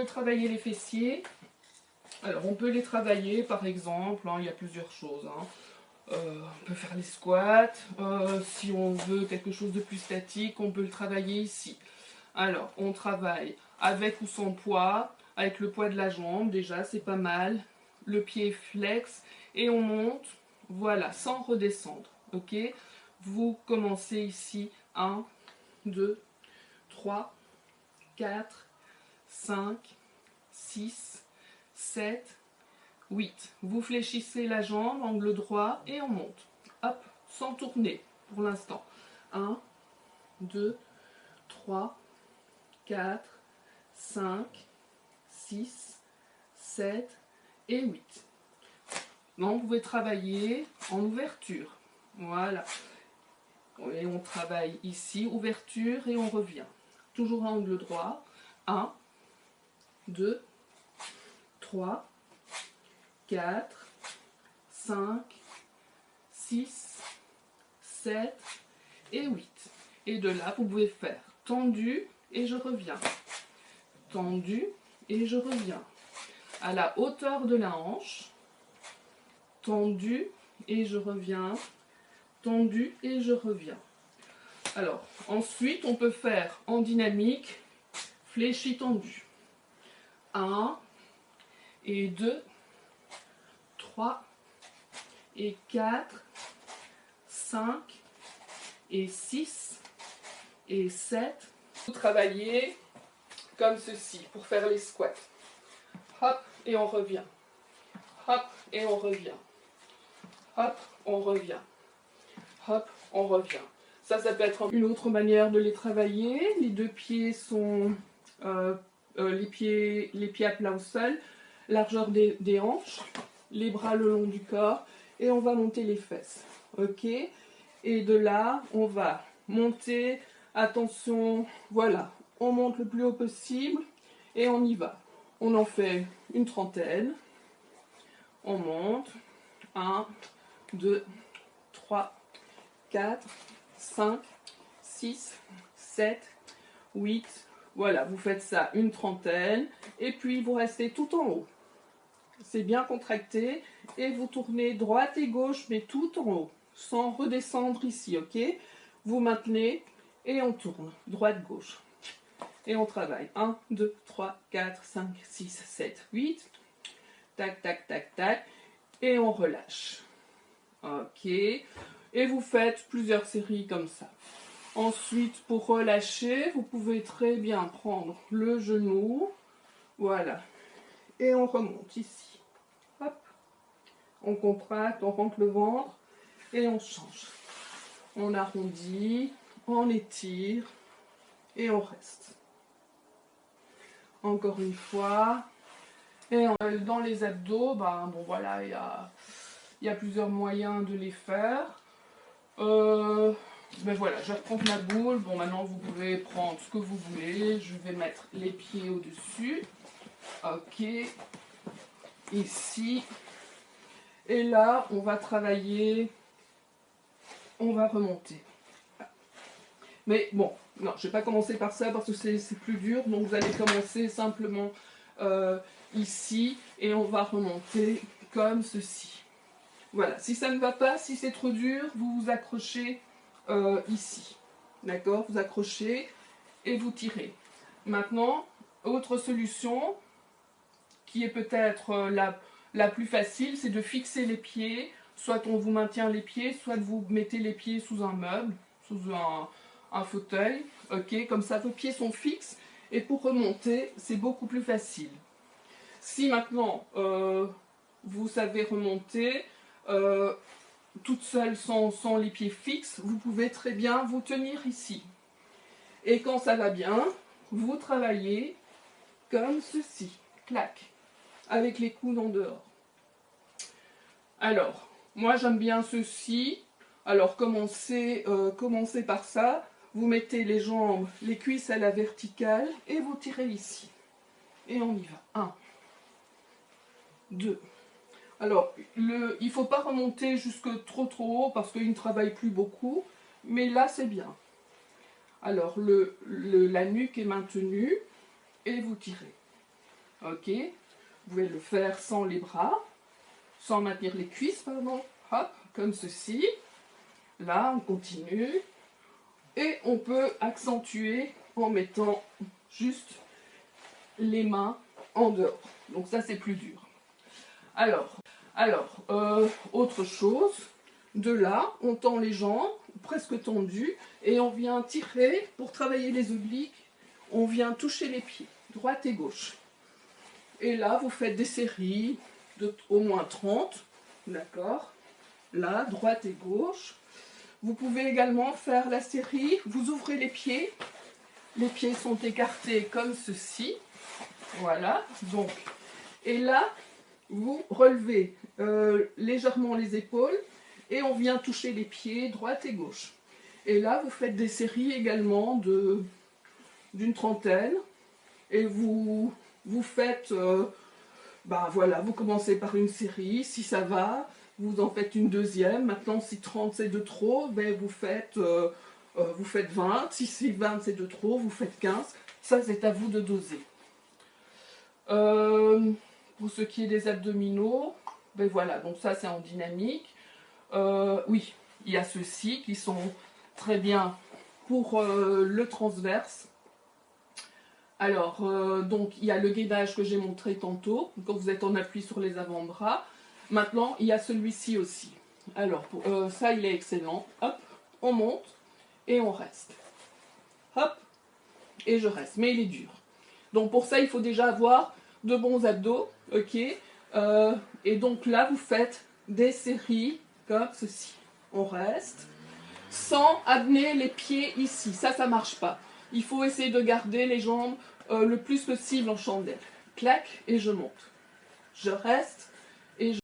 peut travailler les fessiers. Alors, on peut les travailler, par exemple, hein, il y a plusieurs choses. Hein. On peut faire les squats. Si on veut quelque chose de plus statique, on peut le travailler ici. Alors, on travaille avec ou sans poids, avec le poids de la jambe, déjà, c'est pas mal. Le pied flex et on monte, voilà, sans redescendre, ok? Vous commencez ici, 1, 2, 3, 4, 5, 6, 7, 8. Vous fléchissez la jambe, angle droit, et on monte. Hop, sans tourner pour l'instant. 1, 2, 3, 4, 5, 6, 7 et 8. Donc, vous pouvez travailler en ouverture. Voilà. Et on travaille ici, ouverture, et on revient. Toujours à angle droit. 1, 2, 3, 4, 5, 6, 7 et 8. Et de là, vous pouvez faire tendu et je reviens. Tendu et je reviens. À la hauteur de la hanche. Tendu et je reviens. Tendu et je reviens. Alors, ensuite, on peut faire en dynamique fléchi tendu. 1 et 2, 3 et 4, 5 et 6 et 7. Vous travaillez comme ceci pour faire les squats. Hop, et on revient. Hop, et on revient. Hop, on revient. Hop, on revient. Ça peut être une autre manière de les travailler. Les deux pieds sont les pieds à plat au sol, largeur des hanches, les bras le long du corps et on va monter les fesses. Ok? Et de là, on va monter. Attention, voilà, on monte le plus haut possible et on y va. On en fait une trentaine. On monte. 1, 2, 3, 4, 5, 6, 7, 8. Voilà, vous faites ça une trentaine. Et puis, vous restez tout en haut. C'est bien contracté. Et vous tournez droite et gauche, mais tout en haut. Sans redescendre ici, ok? Vous maintenez et on tourne. Droite-gauche. Et on travaille. 1, 2, 3, 4, 5, 6, 7, 8. Tac, tac, tac, tac. Et on relâche. Ok. Et vous faites plusieurs séries comme ça. Ensuite, pour relâcher, vous pouvez très bien prendre le genou. Voilà. Et on remonte ici. Hop. On contracte, on rentre le ventre et on change. On arrondit, on étire et on reste. Encore une fois. Et dans les abdos, bon voilà, il y a plusieurs moyens de les faire. Ben voilà, je vais reprendre ma boule. Bon, maintenant vous pouvez prendre ce que vous voulez. Je vais mettre les pieds au-dessus. Ok. Ici. Et là, on va travailler. On va remonter. Mais bon, non, je ne vais pas commencer par ça parce que c'est plus dur. Donc vous allez commencer simplement ici. Et on va remonter comme ceci. Voilà, si ça ne va pas, si c'est trop dur, vous vous accrochez ici. D'accord? Vous accrochez et vous tirez. Maintenant, autre solution qui est peut-être la plus facile, c'est de fixer les pieds. Soit on vous maintient les pieds, soit vous mettez les pieds sous un meuble, sous un fauteuil. Ok? Comme ça, vos pieds sont fixes. Et pour remonter, c'est beaucoup plus facile. Si maintenant, vous savez remonter, toute seule sans les pieds fixes, vous pouvez très bien vous tenir ici. Et quand ça va bien, vous travaillez comme ceci, clac, avec les coudes en dehors. Alors, moi j'aime bien ceci. Alors commencez par ça. Vous mettez les jambes, les cuisses à la verticale et vous tirez ici. Et on y va. 1, 2. Alors, il ne faut pas remonter jusque trop haut parce qu'il ne travaille plus beaucoup. Mais là, c'est bien. Alors, la nuque est maintenue et vous tirez. Ok, vous pouvez le faire sans les bras, sans maintenir les cuisses, pardon. Hop, comme ceci. Là, on continue. Et on peut accentuer en mettant juste les mains en dehors. Donc ça, c'est plus dur. Alors, autre chose. De là, on tend les jambes, presque tendues, et on vient tirer pour travailler les obliques. On vient toucher les pieds, droite et gauche. Et là, vous faites des séries de au moins 30, d'accord? Là, droite et gauche. Vous pouvez également faire la série, vous ouvrez les pieds sont écartés comme ceci, voilà, donc, et là, vous relevez légèrement les épaules, et on vient toucher les pieds, droite et gauche. Et là, vous faites des séries également d'une trentaine, et vous faites, voilà, vous commencez par une série, si ça va, vous en faites une deuxième. Maintenant, si 30 c'est de trop, ben, vous faites 20. Si 20 c'est de trop, vous faites 15. Ça, c'est à vous de doser. Pour ce qui est des abdominaux, ben voilà, donc ça c'est en dynamique. Oui, il y a ceux-ci qui sont très bien pour le transverse. Alors, donc il y a le gainage que j'ai montré tantôt, quand vous êtes en appui sur les avant-bras. Maintenant, il y a celui-ci aussi. Alors, ça, il est excellent. Hop, on monte et on reste. Hop, et je reste. Mais il est dur. Donc, pour ça, il faut déjà avoir de bons abdos. Ok. Et donc là, vous faites des séries comme ceci. On reste. Sans amener les pieds ici. Ça marche pas. Il faut essayer de garder les jambes le plus possible en chandelle. Clac, et je monte. Je reste.